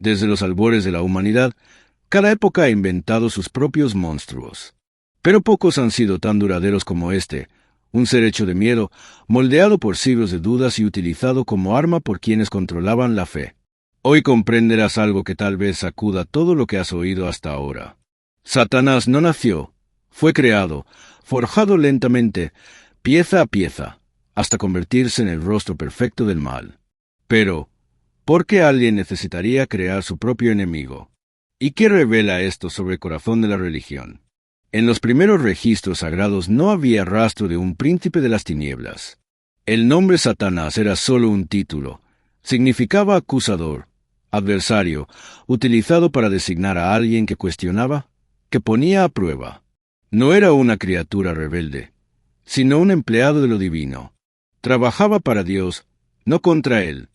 Desde los albores de la humanidad, cada época ha inventado sus propios monstruos. Pero pocos han sido tan duraderos como este, un ser hecho de miedo, moldeado por siglos de dudas y utilizado como arma por quienes controlaban la fe. Hoy comprenderás algo que tal vez sacuda todo lo que has oído hasta ahora. Satanás no nació, fue creado, forjado lentamente, pieza a pieza, hasta convertirse en el rostro perfecto del mal. Pero, ¿por qué alguien necesitaría crear su propio enemigo? ¿Y qué revela esto sobre el corazón de la religión? En los primeros registros sagrados no había rastro de un príncipe de las tinieblas. El nombre Satanás era solo un título. Significaba acusador, adversario, utilizado para designar a alguien que cuestionaba, que ponía a prueba. No era una criatura rebelde, sino un empleado de lo divino. Trabajaba para Dios, no contra Él.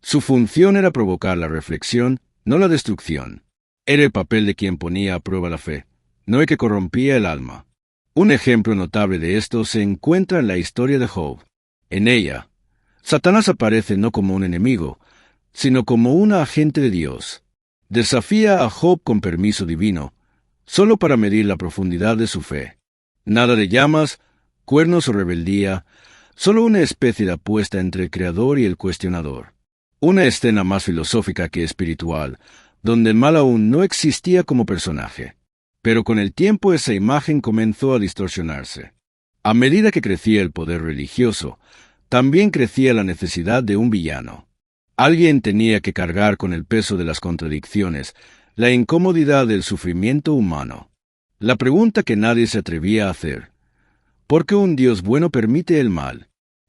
Su función era provocar la reflexión, no la destrucción. Era el papel de quien ponía a prueba la fe, no el que corrompía el alma. Un ejemplo notable de esto se encuentra en la historia de Job. En ella, Satanás aparece no como un enemigo, sino como un agente de Dios. Desafía a Job con permiso divino, solo para medir la profundidad de su fe. Nada de llamas, cuernos o rebeldía, solo una especie de apuesta entre el creador y el cuestionador. Una escena más filosófica que espiritual, donde el mal aún no existía como personaje. Pero con el tiempo esa imagen comenzó a distorsionarse. A medida que crecía el poder religioso, también crecía la necesidad de un villano. Alguien tenía que cargar con el peso de las contradicciones, la incomodidad del sufrimiento humano. La pregunta que nadie se atrevía a hacer: ¿por qué un Dios bueno permite el mal?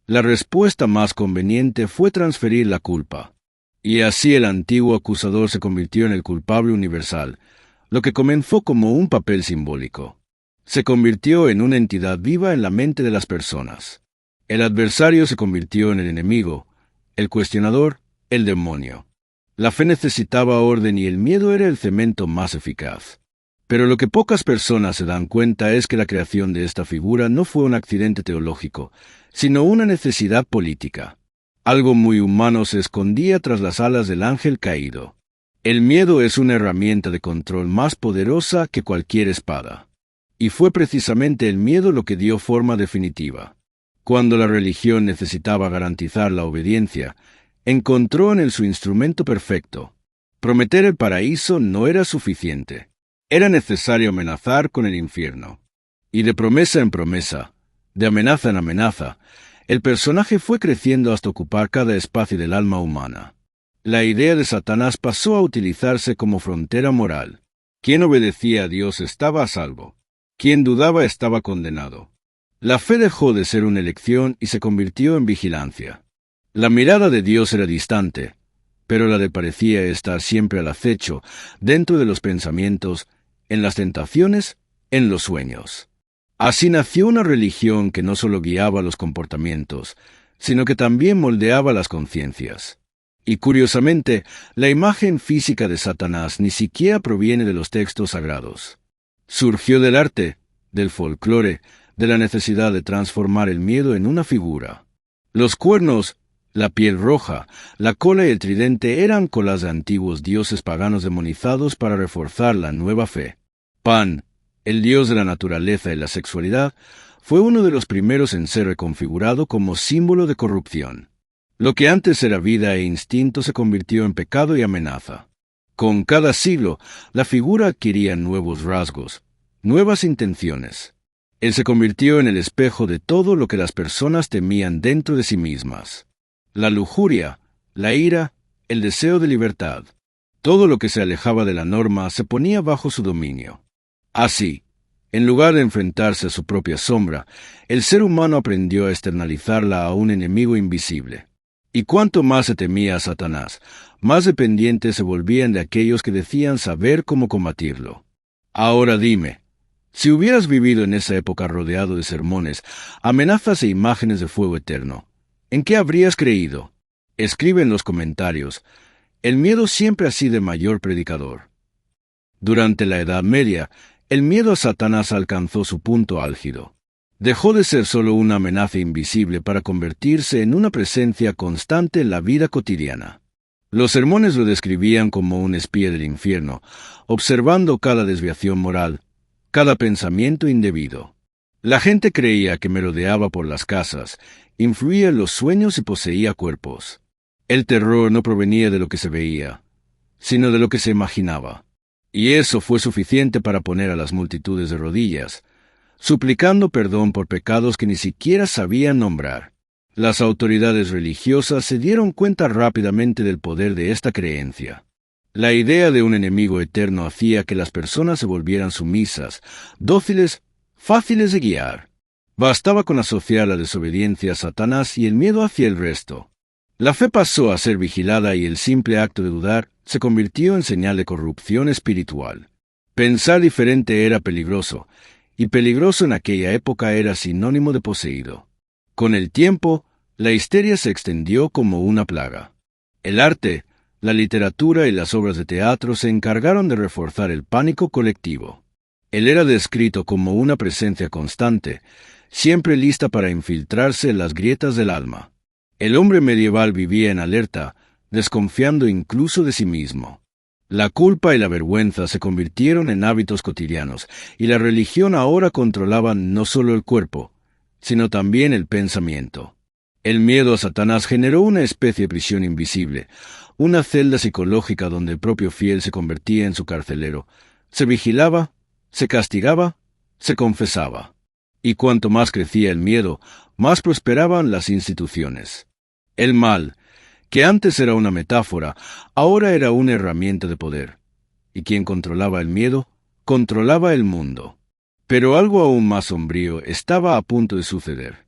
La respuesta más conveniente fue transferir la culpa. Y así el antiguo acusador se convirtió en el culpable universal, lo que comenzó como un papel simbólico. Se convirtió en una entidad viva en la mente de las personas. El adversario se convirtió en el enemigo, el cuestionador, el demonio. La fe necesitaba orden y el miedo era el cemento más eficaz. Pero lo que pocas personas se dan cuenta es que la creación de esta figura no fue un accidente teológico, sino una necesidad política. Algo muy humano se escondía tras las alas del ángel caído. El miedo es una herramienta de control más poderosa que cualquier espada. Y fue precisamente el miedo lo que dio forma definitiva. Cuando la religión necesitaba garantizar la obediencia, encontró en él su instrumento perfecto. Prometer el paraíso no era suficiente. Era necesario amenazar con el infierno. Y de promesa en promesa, de amenaza en amenaza, el personaje fue creciendo hasta ocupar cada espacio del alma humana. La idea de Satanás pasó a utilizarse como frontera moral. Quien obedecía a Dios estaba a salvo. Quien dudaba estaba condenado. La fe dejó de ser una elección y se convirtió en vigilancia. La mirada de Dios era distante, pero la de parecía estar siempre al acecho, dentro de los pensamientos, en las tentaciones, en los sueños. Así nació una religión que no solo guiaba los comportamientos, sino que también moldeaba las conciencias. Y curiosamente, la imagen física de Satanás ni siquiera proviene de los textos sagrados. Surgió del arte, del folclore, de la necesidad de transformar el miedo en una figura. Los cuernos, la piel roja, la cola y el tridente eran colas de antiguos dioses paganos demonizados para reforzar la nueva fe. Pan, el dios de la naturaleza y la sexualidad, fue uno de los primeros en ser reconfigurado como símbolo de corrupción. Lo que antes era vida e instinto se convirtió en pecado y amenaza. Con cada siglo, la figura adquiría nuevos rasgos, nuevas intenciones. Él se convirtió en el espejo de todo lo que las personas temían dentro de sí mismas. La lujuria, la ira, el deseo de libertad. Todo lo que se alejaba de la norma se ponía bajo su dominio. Así, en lugar de enfrentarse a su propia sombra, el ser humano aprendió a externalizarla a un enemigo invisible. Y cuanto más se temía a Satanás, más dependientes se volvían de aquellos que decían saber cómo combatirlo. Ahora dime, si hubieras vivido en esa época rodeado de sermones, amenazas e imágenes de fuego eterno, ¿en qué habrías creído? Escribe en los comentarios. El miedo siempre ha sido el mayor predicador. Durante la Edad Media, el miedo a Satanás alcanzó su punto álgido. Dejó de ser solo una amenaza invisible para convertirse en una presencia constante en la vida cotidiana. Los sermones lo describían como un espía del infierno, observando cada desviación moral, cada pensamiento indebido. La gente creía que merodeaba por las casas, influía en los sueños y poseía cuerpos. El terror no provenía de lo que se veía, sino de lo que se imaginaba. Y eso fue suficiente para poner a las multitudes de rodillas, suplicando perdón por pecados que ni siquiera sabían nombrar. Las autoridades religiosas se dieron cuenta rápidamente del poder de esta creencia. La idea de un enemigo eterno hacía que las personas se volvieran sumisas, dóciles, fáciles de guiar. Bastaba con asociar la desobediencia a Satanás y el miedo hacia el resto. La fe pasó a ser vigilada y el simple acto de dudar se convirtió en señal de corrupción espiritual. Pensar diferente era peligroso, y peligroso en aquella época era sinónimo de poseído. Con el tiempo, la histeria se extendió como una plaga. El arte, la literatura y las obras de teatro se encargaron de reforzar el pánico colectivo. Él era descrito como una presencia constante, siempre lista para infiltrarse en las grietas del alma. El hombre medieval vivía en alerta, desconfiando incluso de sí mismo. La culpa y la vergüenza se convirtieron en hábitos cotidianos, y la religión ahora controlaba no solo el cuerpo, sino también el pensamiento. El miedo a Satanás generó una especie de prisión invisible, una celda psicológica donde el propio fiel se convertía en su carcelero. Se vigilaba, se castigaba, se confesaba. Y cuanto más crecía el miedo, más prosperaban las instituciones. El mal, que antes era una metáfora, ahora era una herramienta de poder. Y quien controlaba el miedo, controlaba el mundo. Pero algo aún más sombrío estaba a punto de suceder.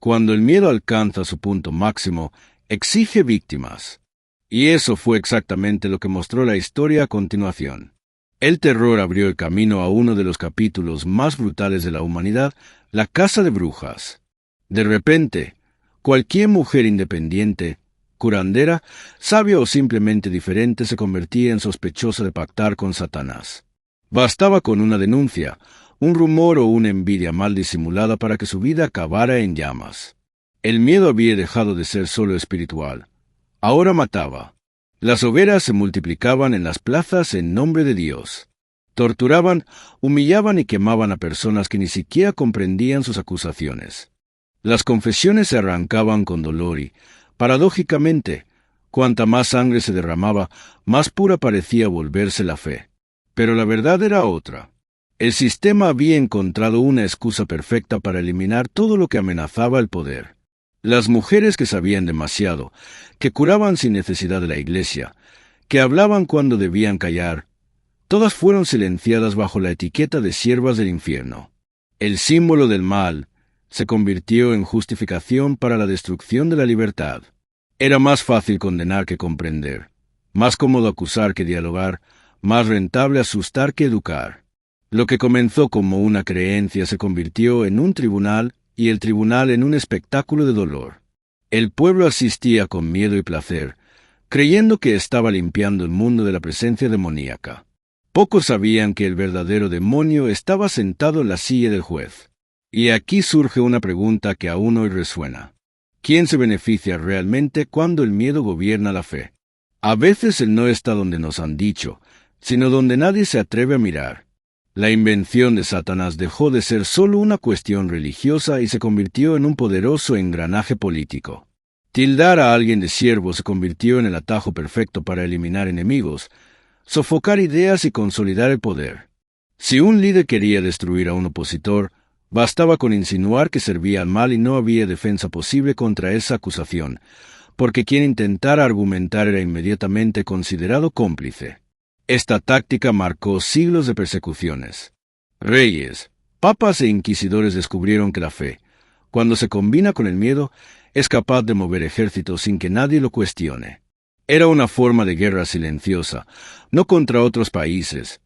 Cuando el miedo alcanza su punto máximo, exige víctimas. Y eso fue exactamente lo que mostró la historia a continuación. El terror abrió el camino a uno de los capítulos más brutales de la humanidad, la caza de brujas. De repente, cualquier mujer independiente, curandera, sabia o simplemente diferente se convertía en sospechosa de pactar con Satanás. Bastaba con una denuncia, un rumor o una envidia mal disimulada para que su vida acabara en llamas. El miedo había dejado de ser solo espiritual. Ahora mataba. Las hogueras se multiplicaban en las plazas en nombre de Dios. Torturaban, humillaban y quemaban a personas que ni siquiera comprendían sus acusaciones. Las confesiones se arrancaban con dolor y, paradójicamente, cuanta más sangre se derramaba, más pura parecía volverse la fe. Pero la verdad era otra. El sistema había encontrado una excusa perfecta para eliminar todo lo que amenazaba el poder. Las mujeres que sabían demasiado, que curaban sin necesidad de la iglesia, que hablaban cuando debían callar, todas fueron silenciadas bajo la etiqueta de siervas del infierno. El símbolo del mal se convirtió en justificación para la destrucción de la libertad. Era más fácil condenar que comprender, más cómodo acusar que dialogar, más rentable asustar que educar. Lo que comenzó como una creencia se convirtió en un tribunal y el tribunal en un espectáculo de dolor. El pueblo asistía con miedo y placer, creyendo que estaba limpiando el mundo de la presencia demoníaca. Pocos sabían que el verdadero demonio estaba sentado en la silla del juez. Y aquí surge una pregunta que aún hoy resuena. ¿Quién se beneficia realmente cuando el miedo gobierna la fe? A veces el no está donde nos han dicho, sino donde nadie se atreve a mirar. La invención de Satanás dejó de ser solo una cuestión religiosa y se convirtió en un poderoso engranaje político. Tildar a alguien de siervo se convirtió en el atajo perfecto para eliminar enemigos, sofocar ideas y consolidar el poder. Si un líder quería destruir a un opositor, bastaba con insinuar que servía al mal y no había defensa posible contra esa acusación, porque quien intentara argumentar era inmediatamente considerado cómplice. Esta táctica marcó siglos de persecuciones. Reyes, papas e inquisidores descubrieron que la fe, cuando se combina con el miedo, es capaz de mover ejércitos sin que nadie lo cuestione. Era una forma de guerra silenciosa, no contra otros países,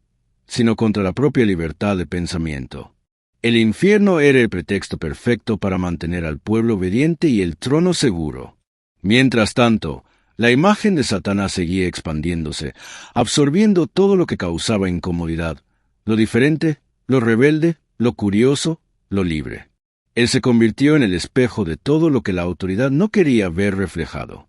sino contra la propia libertad de pensamiento. El infierno era el pretexto perfecto para mantener al pueblo obediente y el trono seguro. Mientras tanto, la imagen de Satanás seguía expandiéndose, absorbiendo todo lo que causaba incomodidad, lo diferente, lo rebelde, lo curioso, lo libre. Él se convirtió en el espejo de todo lo que la autoridad no quería ver reflejado.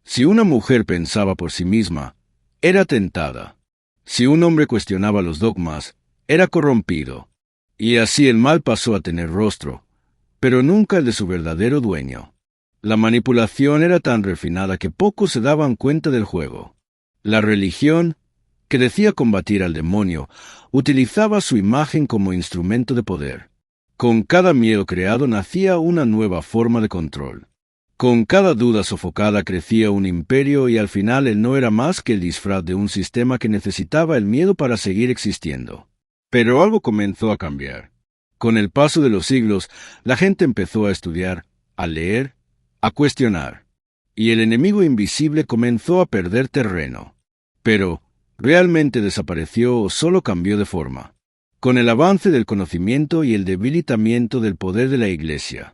Si una mujer pensaba por sí misma, era tentada. Si un hombre cuestionaba los dogmas, era corrompido. Y así el mal pasó a tener rostro, pero nunca el de su verdadero dueño. La manipulación era tan refinada que pocos se daban cuenta del juego. La religión, que decía combatir al demonio, utilizaba su imagen como instrumento de poder. Con cada miedo creado nacía una nueva forma de control. Con cada duda sofocada crecía un imperio y al final él no era más que el disfraz de un sistema que necesitaba el miedo para seguir existiendo. Pero algo comenzó a cambiar. Con el paso de los siglos, la gente empezó a estudiar, a leer, a cuestionar, y el enemigo invisible comenzó a perder terreno. Pero, ¿realmente desapareció o solo cambió de forma? Con el avance del conocimiento y el debilitamiento del poder de la Iglesia,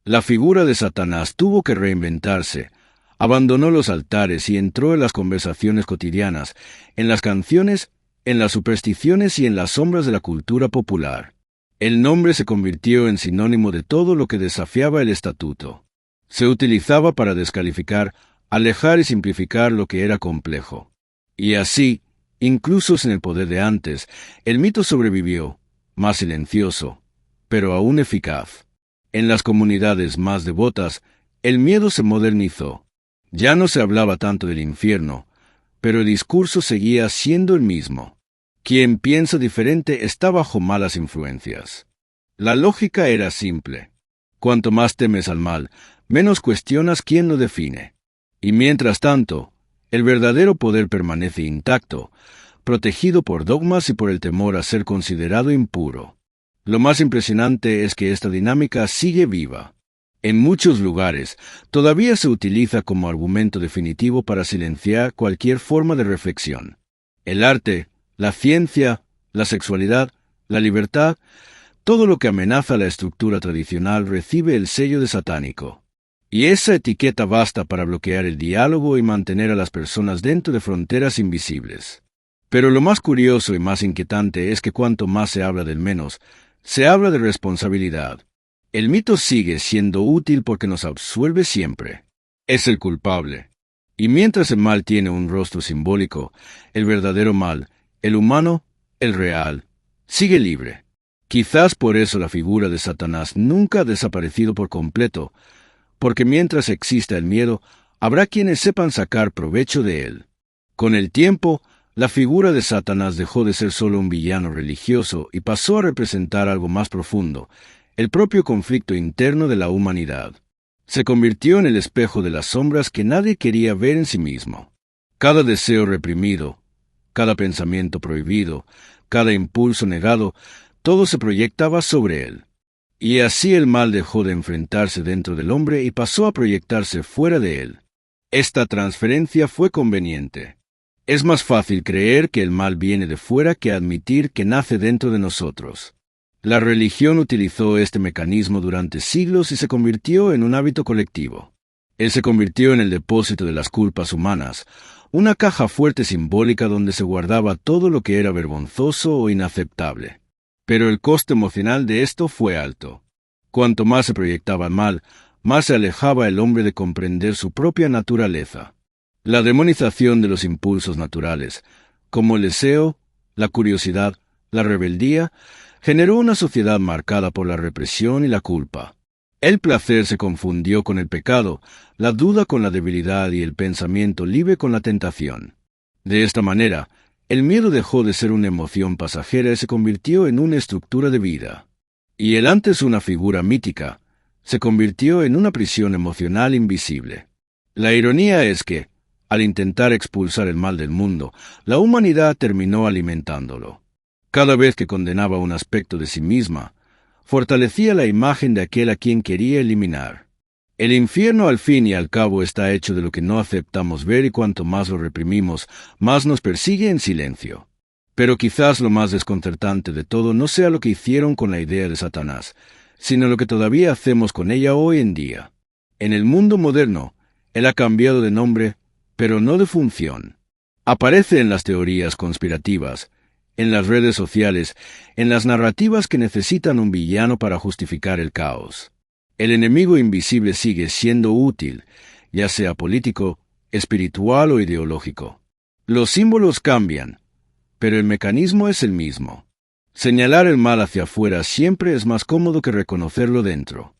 la figura de Satanás tuvo que reinventarse, abandonó los altares y entró en las conversaciones cotidianas, en las canciones, en las supersticiones y en las sombras de la cultura popular. El nombre se convirtió en sinónimo de todo lo que desafiaba el estatuto. Se utilizaba para descalificar, alejar y simplificar lo que era complejo. Y así, incluso sin el poder de antes, el mito sobrevivió, más silencioso, pero aún eficaz. En las comunidades más devotas, el miedo se modernizó. Ya no se hablaba tanto del infierno, pero el discurso seguía siendo el mismo. Quien piensa diferente está bajo malas influencias. La lógica era simple. Cuanto más temes al mal, menos cuestionas quién lo define. Y mientras tanto, el verdadero poder permanece intacto, protegido por dogmas y por el temor a ser considerado impuro. Lo más impresionante es que esta dinámica sigue viva. En muchos lugares, todavía se utiliza como argumento definitivo para silenciar cualquier forma de reflexión. El arte, la ciencia, la sexualidad, la libertad, todo lo que amenaza la estructura tradicional recibe el sello de satánico. Y esa etiqueta basta para bloquear el diálogo y mantener a las personas dentro de fronteras invisibles. Pero lo más curioso y más inquietante es que cuanto más se habla del menos, se habla de responsabilidad. El mito sigue siendo útil porque nos absuelve siempre. Es el culpable. Y mientras el mal tiene un rostro simbólico, el verdadero mal, el humano, el real, sigue libre. Quizás por eso la figura de Satanás nunca ha desaparecido por completo, porque mientras exista el miedo, habrá quienes sepan sacar provecho de él. Con el tiempo, la figura de Satanás dejó de ser solo un villano religioso y pasó a representar algo más profundo, el propio conflicto interno de la humanidad. Se convirtió en el espejo de las sombras que nadie quería ver en sí mismo. Cada deseo reprimido, cada pensamiento prohibido, cada impulso negado, todo se proyectaba sobre él. Y así el mal dejó de enfrentarse dentro del hombre y pasó a proyectarse fuera de él. Esta transferencia fue conveniente. Es más fácil creer que el mal viene de fuera que admitir que nace dentro de nosotros. La religión utilizó este mecanismo durante siglos y se convirtió en un hábito colectivo. Él se convirtió en el depósito de las culpas humanas, una caja fuerte simbólica donde se guardaba todo lo que era vergonzoso o inaceptable. Pero el coste emocional de esto fue alto. Cuanto más se proyectaba el mal, más se alejaba el hombre de comprender su propia naturaleza. La demonización de los impulsos naturales, como el deseo, la curiosidad, la rebeldía, generó una sociedad marcada por la represión y la culpa. El placer se confundió con el pecado, la duda con la debilidad y el pensamiento libre con la tentación. De esta manera, el miedo dejó de ser una emoción pasajera y se convirtió en una estructura de vida. Y el antes una figura mítica, se convirtió en una prisión emocional invisible. La ironía es que, al intentar expulsar el mal del mundo, la humanidad terminó alimentándolo. Cada vez que condenaba un aspecto de sí misma, fortalecía la imagen de aquel a quien quería eliminar. El infierno al fin y al cabo está hecho de lo que no aceptamos ver y cuanto más lo reprimimos, más nos persigue en silencio. Pero quizás lo más desconcertante de todo no sea lo que hicieron con la idea de Satanás, sino lo que todavía hacemos con ella hoy en día. En el mundo moderno, él ha cambiado de nombre, pero no de función. Aparece en las teorías conspirativas, en las redes sociales, en las narrativas que necesitan un villano para justificar el caos. El enemigo invisible sigue siendo útil, ya sea político, espiritual o ideológico. Los símbolos cambian, pero el mecanismo es el mismo. Señalar el mal hacia afuera siempre es más cómodo que reconocerlo dentro.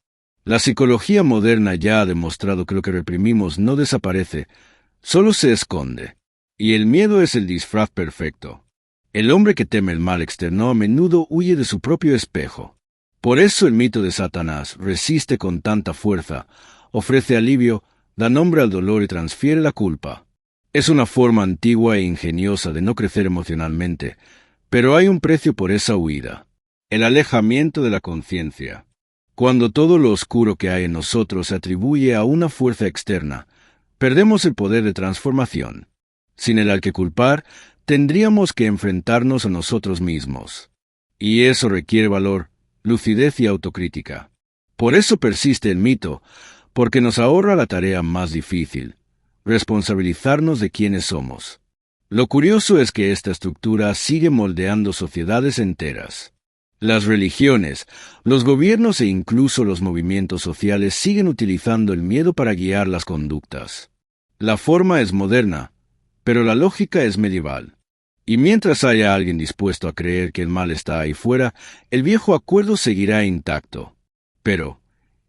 La psicología moderna ya ha demostrado que lo que reprimimos no desaparece, solo se esconde. Y el miedo es el disfraz perfecto. El hombre que teme el mal externo a menudo huye de su propio espejo. Por eso el mito de Satanás resiste con tanta fuerza, ofrece alivio, da nombre al dolor y transfiere la culpa. Es una forma antigua e ingeniosa de no crecer emocionalmente, pero hay un precio por esa huida: el alejamiento de la conciencia. Cuando todo lo oscuro que hay en nosotros se atribuye a una fuerza externa, perdemos el poder de transformación. Sin el al que culpar, tendríamos que enfrentarnos a nosotros mismos. Y eso requiere valor, lucidez y autocrítica. Por eso persiste el mito, porque nos ahorra la tarea más difícil: responsabilizarnos de quiénes somos. Lo curioso es que esta estructura sigue moldeando sociedades enteras. Las religiones, los gobiernos e incluso los movimientos sociales siguen utilizando el miedo para guiar las conductas. La forma es moderna, pero la lógica es medieval. Y mientras haya alguien dispuesto a creer que el mal está ahí fuera, el viejo acuerdo seguirá intacto. Pero,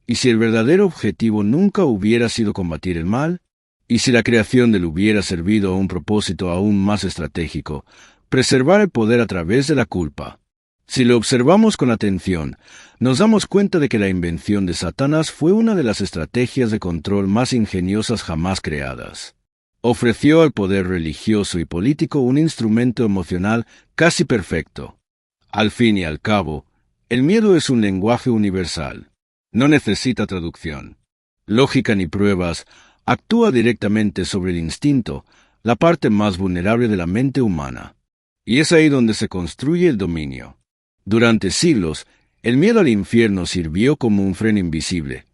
¿y si el verdadero objetivo nunca hubiera sido combatir el mal? ¿Y si la creación del hubiera servido a un propósito aún más estratégico: preservar el poder a través de la culpa? Si lo observamos con atención, nos damos cuenta de que la invención de Satanás fue una de las estrategias de control más ingeniosas jamás creadas. Ofreció al poder religioso y político un instrumento emocional casi perfecto. Al fin y al cabo, el miedo es un lenguaje universal. No necesita traducción, lógica ni pruebas. Actúa directamente sobre el instinto, la parte más vulnerable de la mente humana. Y es ahí donde se construye el dominio. Durante siglos, el miedo al infierno sirvió como un freno invisible.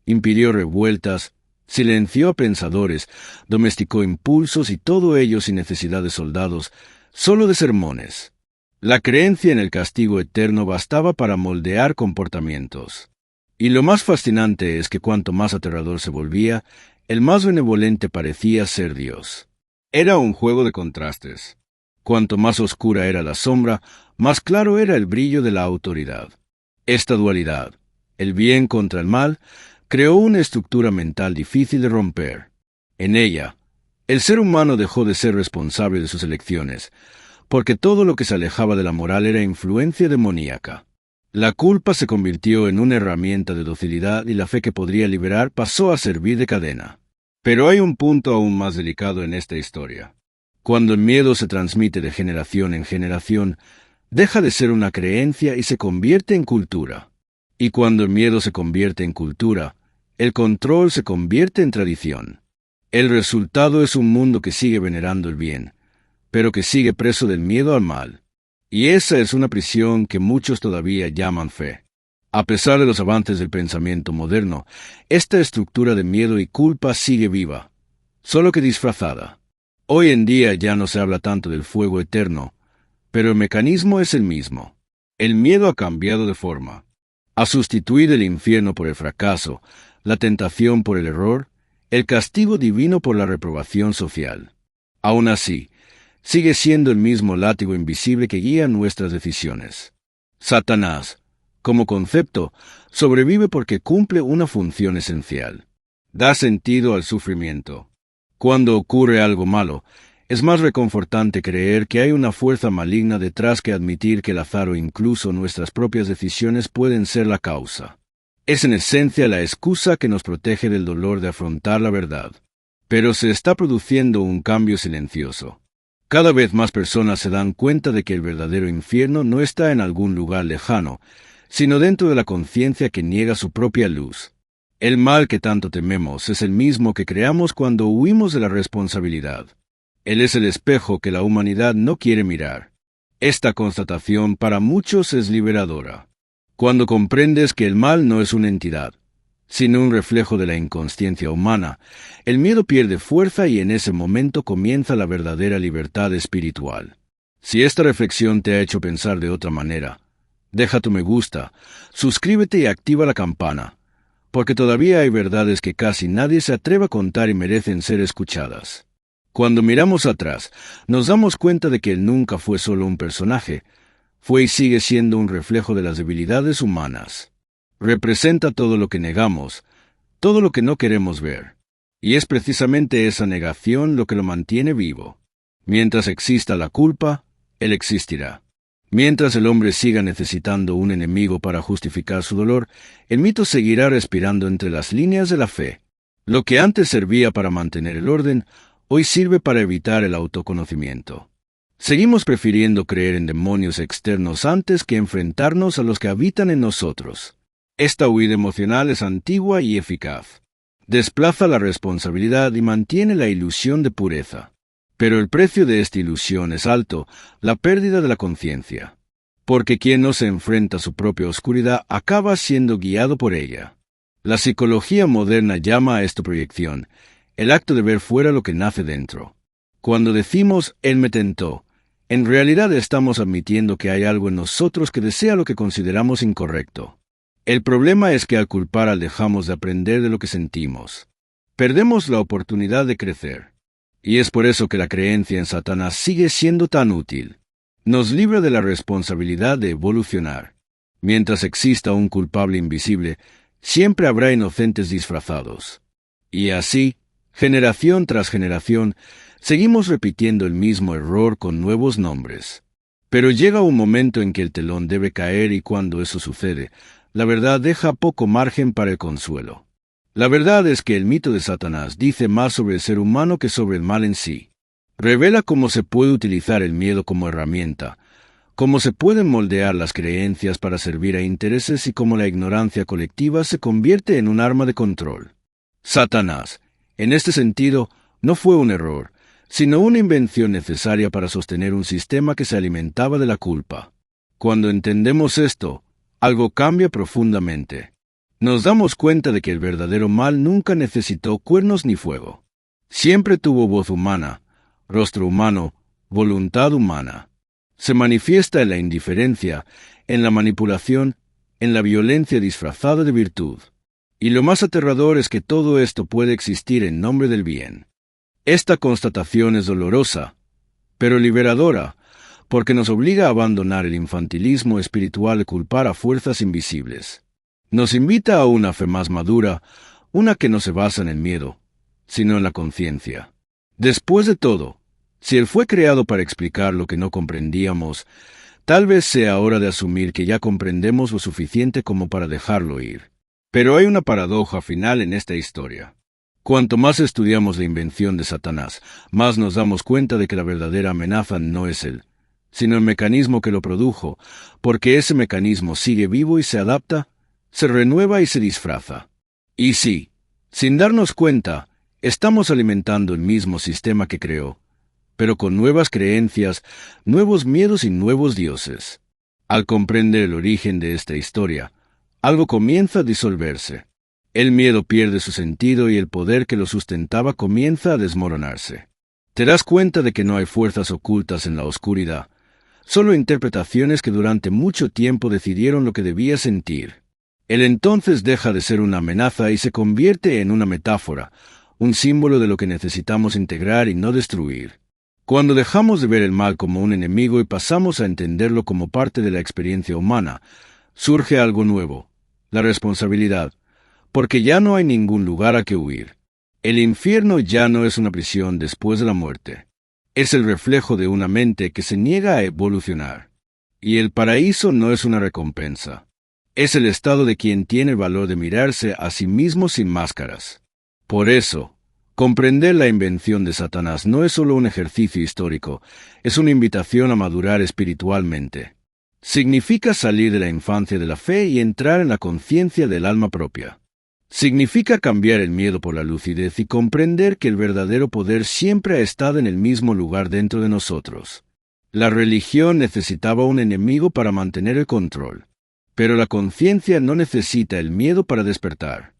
Impidió revueltas, silenció a pensadores, domesticó impulsos, y todo ello sin necesidad de soldados, solo de sermones. La creencia en el castigo eterno bastaba para moldear comportamientos. Y lo más fascinante es que cuanto más aterrador se volvía, el más benevolente parecía ser Dios. Era un juego de contrastes. Cuanto más oscura era la sombra, más claro era el brillo de la autoridad. Esta dualidad, el bien contra el mal, creó una estructura mental difícil de romper. En ella, el ser humano dejó de ser responsable de sus elecciones, porque todo lo que se alejaba de la moral era influencia demoníaca. La culpa se convirtió en una herramienta de docilidad y la fe que podría liberar pasó a servir de cadena. Pero hay un punto aún más delicado en esta historia. Cuando el miedo se transmite de generación en generación, deja de ser una creencia y se convierte en cultura. Y cuando el miedo se convierte en cultura, el control se convierte en tradición. El resultado es un mundo que sigue venerando el bien, pero que sigue preso del miedo al mal. Y esa es una prisión que muchos todavía llaman fe. A pesar de los avances del pensamiento moderno, esta estructura de miedo y culpa sigue viva, solo que disfrazada. Hoy en día ya no se habla tanto del fuego eterno, pero el mecanismo es el mismo. El miedo ha cambiado de forma. Ha sustituido el infierno por el fracaso, la tentación por el error, el castigo divino por la reprobación social. Aún así, sigue siendo el mismo látigo invisible que guía nuestras decisiones. Satanás, como concepto, sobrevive porque cumple una función esencial. Da sentido al sufrimiento. Cuando ocurre algo malo, es más reconfortante creer que hay una fuerza maligna detrás que admitir que el azar o incluso nuestras propias decisiones pueden ser la causa. Es en esencia la excusa que nos protege del dolor de afrontar la verdad. Pero se está produciendo un cambio silencioso. Cada vez más personas se dan cuenta de que el verdadero infierno no está en algún lugar lejano, sino dentro de la conciencia que niega su propia luz. El mal que tanto tememos es el mismo que creamos cuando huimos de la responsabilidad. Él es el espejo que la humanidad no quiere mirar. Esta constatación para muchos es liberadora. Cuando comprendes que el mal no es una entidad, sino un reflejo de la inconsciencia humana, el miedo pierde fuerza y en ese momento comienza la verdadera libertad espiritual. Si esta reflexión te ha hecho pensar de otra manera, deja tu me gusta, suscríbete y activa la campana, porque todavía hay verdades que casi nadie se atreve a contar y merecen ser escuchadas. Cuando miramos atrás, nos damos cuenta de que él nunca fue solo un personaje, fue y sigue siendo un reflejo de las debilidades humanas. Representa todo lo que negamos, todo lo que no queremos ver. Y es precisamente esa negación lo que lo mantiene vivo. Mientras exista la culpa, él existirá. Mientras el hombre siga necesitando un enemigo para justificar su dolor, el mito seguirá respirando entre las líneas de la fe. Lo que antes servía para mantener el orden, hoy sirve para evitar el autoconocimiento. Seguimos prefiriendo creer en demonios externos antes que enfrentarnos a los que habitan en nosotros. Esta huida emocional es antigua y eficaz. Desplaza la responsabilidad y mantiene la ilusión de pureza. Pero el precio de esta ilusión es alto, la pérdida de la conciencia. Porque quien no se enfrenta a su propia oscuridad acaba siendo guiado por ella. La psicología moderna llama a esto proyección, el acto de ver fuera lo que nace dentro. Cuando decimos, él me tentó, en realidad estamos admitiendo que hay algo en nosotros que desea lo que consideramos incorrecto. El problema es que al culpar dejamos de aprender de lo que sentimos. Perdemos la oportunidad de crecer. Y es por eso que la creencia en Satanás sigue siendo tan útil. Nos libra de la responsabilidad de evolucionar. Mientras exista un culpable invisible, siempre habrá inocentes disfrazados. Y así, generación tras generación, seguimos repitiendo el mismo error con nuevos nombres. Pero llega un momento en que el telón debe caer y cuando eso sucede, la verdad deja poco margen para el consuelo. La verdad es que el mito de Satanás dice más sobre el ser humano que sobre el mal en sí. Revela cómo se puede utilizar el miedo como herramienta, cómo se pueden moldear las creencias para servir a intereses y cómo la ignorancia colectiva se convierte en un arma de control. Satanás, en este sentido, no fue un error, sino una invención necesaria para sostener un sistema que se alimentaba de la culpa. Cuando entendemos esto, algo cambia profundamente. Nos damos cuenta de que el verdadero mal nunca necesitó cuernos ni fuego. Siempre tuvo voz humana, rostro humano, voluntad humana. Se manifiesta en la indiferencia, en la manipulación, en la violencia disfrazada de virtud. Y lo más aterrador es que todo esto puede existir en nombre del bien. Esta constatación es dolorosa, pero liberadora, porque nos obliga a abandonar el infantilismo espiritual de culpar a fuerzas invisibles. Nos invita a una fe más madura, una que no se basa en el miedo, sino en la conciencia. Después de todo, si Él fue creado para explicar lo que no comprendíamos, tal vez sea hora de asumir que ya comprendemos lo suficiente como para dejarlo ir. Pero hay una paradoja final en esta historia. Cuanto más estudiamos la invención de Satanás, más nos damos cuenta de que la verdadera amenaza no es Él, sino el mecanismo que lo produjo, porque ese mecanismo sigue vivo y se adapta, se renueva y se disfraza. Y sí, sin darnos cuenta, estamos alimentando el mismo sistema que creó, pero con nuevas creencias, nuevos miedos y nuevos dioses. Al comprender el origen de esta historia, algo comienza a disolverse. El miedo pierde su sentido y el poder que lo sustentaba comienza a desmoronarse. Te das cuenta de que no hay fuerzas ocultas en la oscuridad, solo interpretaciones que durante mucho tiempo decidieron lo que debías sentir. Él entonces deja de ser una amenaza y se convierte en una metáfora, un símbolo de lo que necesitamos integrar y no destruir. Cuando dejamos de ver el mal como un enemigo y pasamos a entenderlo como parte de la experiencia humana, surge algo nuevo, la responsabilidad, porque ya no hay ningún lugar a que huir. El infierno ya no es una prisión después de la muerte. Es el reflejo de una mente que se niega a evolucionar. Y el paraíso no es una recompensa. Es el estado de quien tiene el valor de mirarse a sí mismo sin máscaras. Por eso, comprender la invención de Satanás no es solo un ejercicio histórico, es una invitación a madurar espiritualmente. Significa salir de la infancia de la fe y entrar en la conciencia del alma propia. Significa cambiar el miedo por la lucidez y comprender que el verdadero poder siempre ha estado en el mismo lugar dentro de nosotros. La religión necesitaba un enemigo para mantener el control. Pero la conciencia no necesita el miedo para despertar.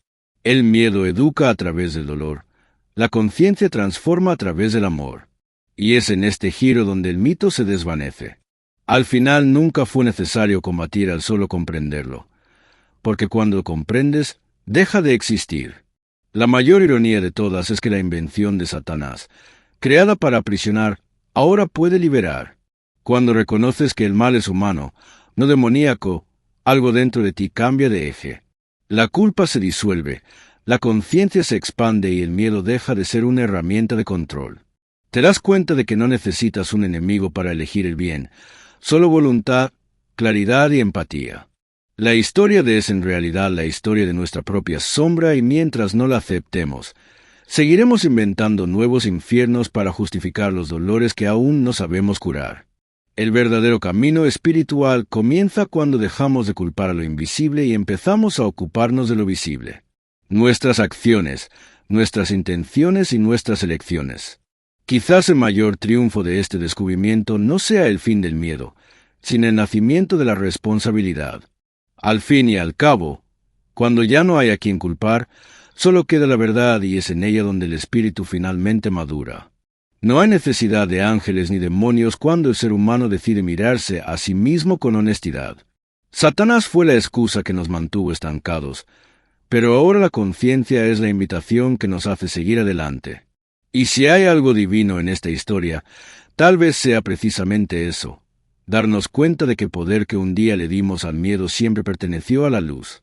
El miedo educa a través del dolor. La conciencia transforma a través del amor. Y es en este giro donde el mito se desvanece. Al final nunca fue necesario combatir al solo comprenderlo. Porque cuando comprendes, deja de existir. La mayor ironía de todas es que la invención de Satanás, creada para aprisionar, ahora puede liberar. Cuando reconoces que el mal es humano, no demoníaco, algo dentro de ti cambia de eje. La culpa se disuelve, la conciencia se expande y el miedo deja de ser una herramienta de control. Te das cuenta de que no necesitas un enemigo para elegir el bien, solo voluntad, claridad y empatía. La historia es en realidad la historia de nuestra propia sombra y mientras no la aceptemos, seguiremos inventando nuevos infiernos para justificar los dolores que aún no sabemos curar. El verdadero camino espiritual comienza cuando dejamos de culpar a lo invisible y empezamos a ocuparnos de lo visible. Nuestras acciones, nuestras intenciones y nuestras elecciones. Quizás el mayor triunfo de este descubrimiento no sea el fin del miedo, sino el nacimiento de la responsabilidad. Al fin y al cabo, cuando ya no hay a quien culpar, solo queda la verdad y es en ella donde el espíritu finalmente madura. No hay necesidad de ángeles ni demonios cuando el ser humano decide mirarse a sí mismo con honestidad. Satanás fue la excusa que nos mantuvo estancados, pero ahora la conciencia es la invitación que nos hace seguir adelante. Y si hay algo divino en esta historia, tal vez sea precisamente eso, darnos cuenta de que el poder que un día le dimos al miedo siempre perteneció a la luz.